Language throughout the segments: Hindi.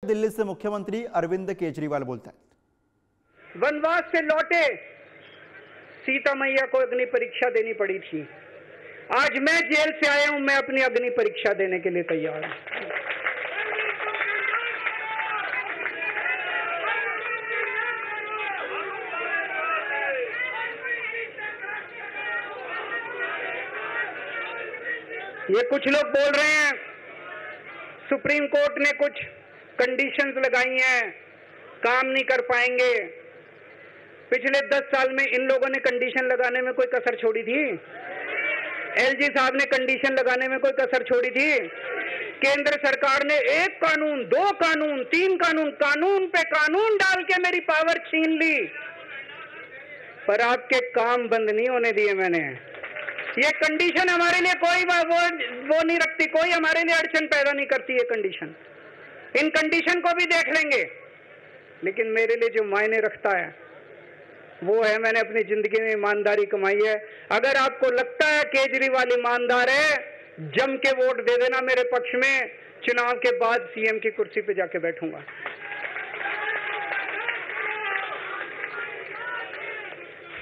दिल्ली से मुख्यमंत्री अरविंद केजरीवाल बोलते हैं। वनवास से लौटे सीता मैया को अग्नि परीक्षा देनी पड़ी थी। आज मैं जेल से आया हूं, मैं अपनी अग्नि परीक्षा देने के लिए तैयार हूं। ये कुछ लोग बोल रहे हैं सुप्रीम कोर्ट ने कुछ कंडीशंस लगाई हैं, काम नहीं कर पाएंगे। पिछले 10 साल में इन लोगों ने कंडीशन लगाने में कोई कसर छोड़ी थी? एलजी साहब ने कंडीशन लगाने में कोई कसर छोड़ी थी? केंद्र सरकार ने एक कानून, 2 कानून, 3 कानून, कानून पे कानून डाल के मेरी पावर छीन ली, पर आपके काम बंद नहीं होने दिए मैंने। ये कंडीशन हमारे लिए कोई वो नहीं रखती, कोई हमारे लिए अड़चन पैदा नहीं करती ये कंडीशन। इन कंडीशन को भी देख लेंगे, लेकिन मेरे लिए जो मायने रखता है वो है मैंने अपनी जिंदगी में ईमानदारी कमाई है। अगर आपको लगता है केजरीवाल ईमानदार है, जम के वोट दे देना मेरे पक्ष में। चुनाव के बाद सीएम की कुर्सी पे जाके बैठूंगा।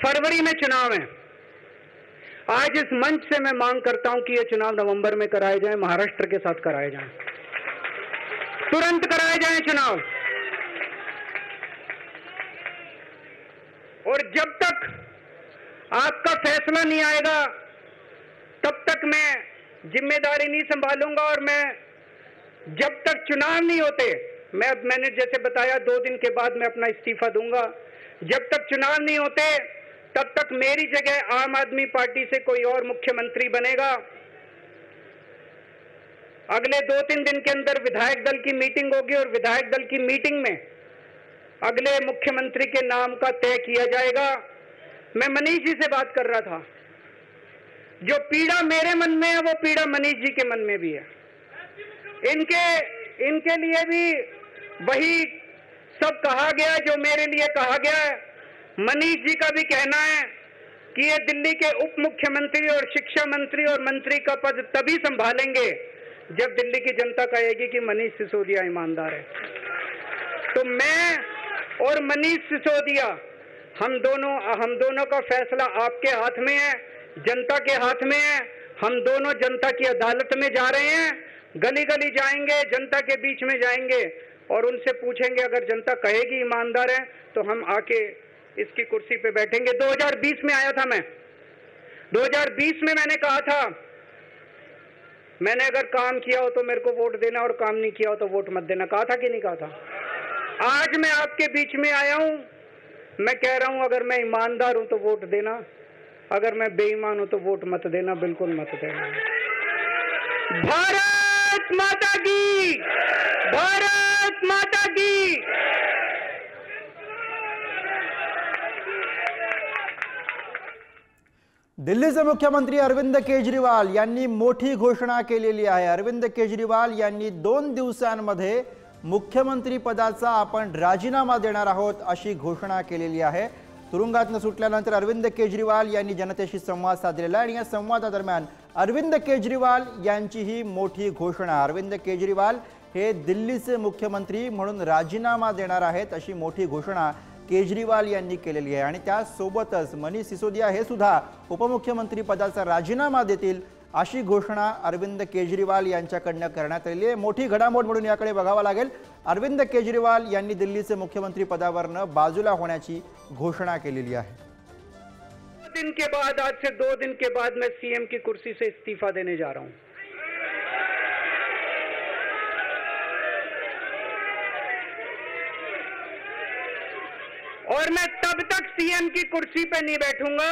फरवरी में चुनाव है। आज इस मंच से मैं मांग करता हूं कि ये चुनाव नवंबर में कराए जाएं, महाराष्ट्र के साथ कराए जाएं, तुरंत कराए जाएं चुनाव। और जब तक आपका फैसला नहीं आएगा तब तक मैं जिम्मेदारी नहीं संभालूंगा। और मैं जब तक चुनाव नहीं होते, मैंने जैसे बताया 2 दिन के बाद मैं अपना इस्तीफा दूंगा। जब तक चुनाव नहीं होते तब तक मेरी जगह आम आदमी पार्टी से कोई और मुख्यमंत्री बनेगा। अगले 2-3 दिन के अंदर विधायक दल की मीटिंग होगी और विधायक दल की मीटिंग में अगले मुख्यमंत्री के नाम का तय किया जाएगा। मैं मनीष जी से बात कर रहा था, जो पीड़ा मेरे मन में है वो पीड़ा मनीष जी के मन में भी है। इनके लिए भी वही सब कहा गया जो मेरे लिए कहा गया है। मनीष जी का भी कहना है कि ये दिल्ली के उप मुख्यमंत्री और शिक्षा मंत्री और मंत्री का पद तभी संभालेंगे जब दिल्ली की जनता कहेगी कि मनीष सिसोदिया ईमानदार है। तो मैं और मनीष सिसोदिया, हम दोनों का फैसला आपके हाथ में है, जनता के हाथ में है। हम दोनों जनता की अदालत में जा रहे हैं, गली गली जाएंगे, जनता के बीच में जाएंगे और उनसे पूछेंगे। अगर जनता कहेगी ईमानदार है तो हम आके इसकी कुर्सी पे बैठेंगे। 2020 में आया था मैं। 2020 में मैंने कहा था, मैंने अगर काम किया हो तो मेरे को वोट देना और काम नहीं किया हो तो वोट मत देना। कहा था कि नहीं कहा था? आज मैं आपके बीच में आया हूं, मैं कह रहा हूं अगर मैं ईमानदार हूं तो वोट देना, अगर मैं बेईमान हूं तो वोट मत देना, बिल्कुल मत देना। भारत माता की, भारत माता की। दिल्ली से मुख्यमंत्री अरविंद केजरीवाल यांनी मोठी घोषणा केलेली आहे। अरविंद केजरीवाल यांनी 2 दिवसांमध्ये मुख्यमंत्री पदाचा आपण राजीनामा देणार आहोत अशी घोषणा केलेली आहे। तुरुंगातून सुटल्यानंतर अरविंद केजरीवाल यांनी जनतेशी संवाद साधलेला आणि या संवादादरम्यान अरविंद केजरीवाल यांची ही मोठी घोषणा। अरविंद केजरीवाल हे दिल्लीचे मुख्यमंत्री म्हणून राजीनामा देणार आहेत अशी मोठी घोषणा केजरीवाल यांनी केलेली आहे। आणि त्यासोबतच मनीष सिसोदिया हे सुद्धा उपमुख्यमंत्री पदाचा राजीनामा देतील अशी घोषणा अरविंद केजरीवाल यांच्याकडून करण्यात आलेली आहे। मोठी घडामोड म्हणून याकडे बघावं लागेल। अरविंद केजरीवाल यांनी दिल्लीचे मुख्यमंत्री पदावरून बाजूला होण्याची घोषणा केलेली आहे। आज से 2 दिन के बाद मैं सीएम की कुर्सी से इस्तीफा देने जा रहा हूं। और मैं तब तक सीएम की कुर्सी पे नहीं बैठूंगा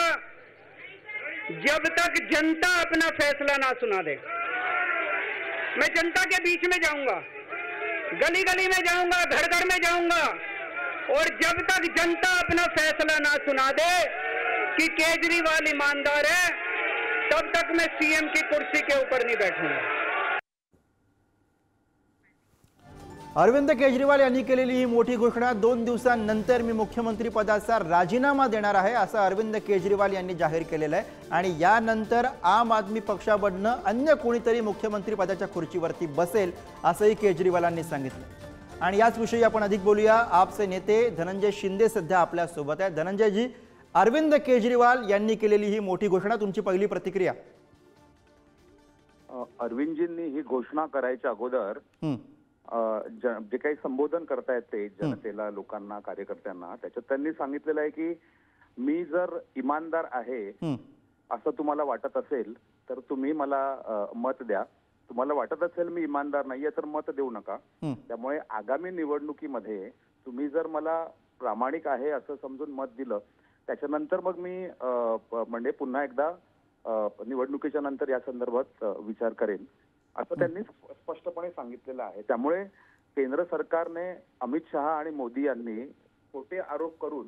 जब तक जनता अपना फैसला ना सुना दे। मैं जनता के बीच में जाऊंगा, गली गली में जाऊंगा, घर घर में जाऊंगा, और जब तक जनता अपना फैसला ना सुना दे कि केजरीवाल ईमानदार है, तब तक मैं सीएम की कुर्सी के ऊपर नहीं बैठूंगा। अरविंद केजरीवाल यांनी केलेली ही मोठी घोषणा 2 दिवसांनंतर मी मुख्यमंत्री पदाचा राजीनामा देणार आहे असं अरविंद केजरीवाल यांनी जाहीर केलेलं आहे। आणि यानंतर आम आदमी पक्षाकडून अन्य कोणीतरी मुख्यमंत्री पदाच्या खुर्चीवरती बसेल असंही केजरीवालांनी सांगितलं। आणि याच विषयी आपण अधिक बोलूया। आपचे नेते धनंजय शिंदे सध्या आपल्या सोबत आहेत। धनंजय जी, अरविंद केजरीवाल यांनी केलेली ही मोठी घोषणा, तुमची पहिली प्रतिक्रिया? अरविंदजींनी ही घोषणा करायच्या अगोदर जे काही संबोधन करतायत ते जनतेला, लोकांना, कार्यकर्त्यांना, त्याच्यात त्यांनी सांगितलेलं आहे की मी जर इमानदार आहे असं तुम्हाला वाटत असेल तर तुम्ही मला मत द्या, तुम्हाला वाटत असेल मी इमानदार नाहीये तर मत देऊ नका। त्यामुळे आगामी निवडणुकीमध्ये तुम्ही जर मला प्रामाणिक आहे असं समजून मत दिलं, त्याच्यानंतर मग मी म्हणजे पुन्हा एकदा निवडणुकीच्या नंतर या संदर्भात विचार करेन असं त्यांनी स्पष्टपणे सांगितलेलं आहे। त्यामुळे केंद्र सरकारने अमित शहा आणि मोदी यांनी खोटे आरोप करून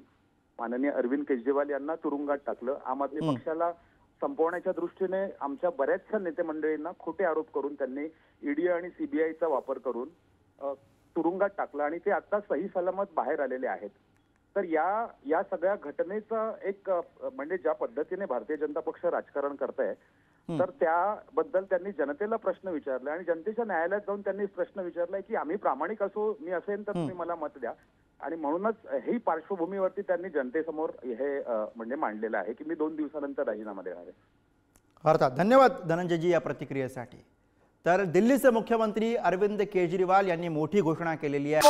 माननीय अरविंद केजरीवाल यांना तुरुंगात टाकलं। आम आदमी पक्षाला संपवण्याच्या दृष्टीने आमच्या बऱ्याचशा नेते मंडळींना खोटे आरोप करून त्यांनी ईडी आणि सीबीआयचा वापर करून तुरुंगात टाकलं आणि ते आता सही सलामत बाहेर आलेले आहेत। तर या सगळ्या घटनेचा एक म्हणजे ज्या पद्धतीने भारतीय जनता पक्ष राजकारण करताय तर त्याबद्दल त्यांनी जनतेला प्रश्न विचारले आणि जनतेच्या न्यायालयात जाऊन त्यांनी प्रश्न विचारलाय की आम्ही प्रामाणिक असो, मी असेल तर तुम्ही मला मत द्या। आणि म्हणूनच ही पार्श्वभूमीवरती त्यांनी जनतेसमोर हे म्हणजे मांडलेलं आहे की मी 2 दिवसानंतर राजीनामा देणार आहे। अर्थात धन्यवाद धनंजयजी या प्रतिक्रियेसाठी। तर दिल्लीचे मुख्यमंत्री अरविंद केजरीवाल यांनी मोठी घोषणा केलेली आहे।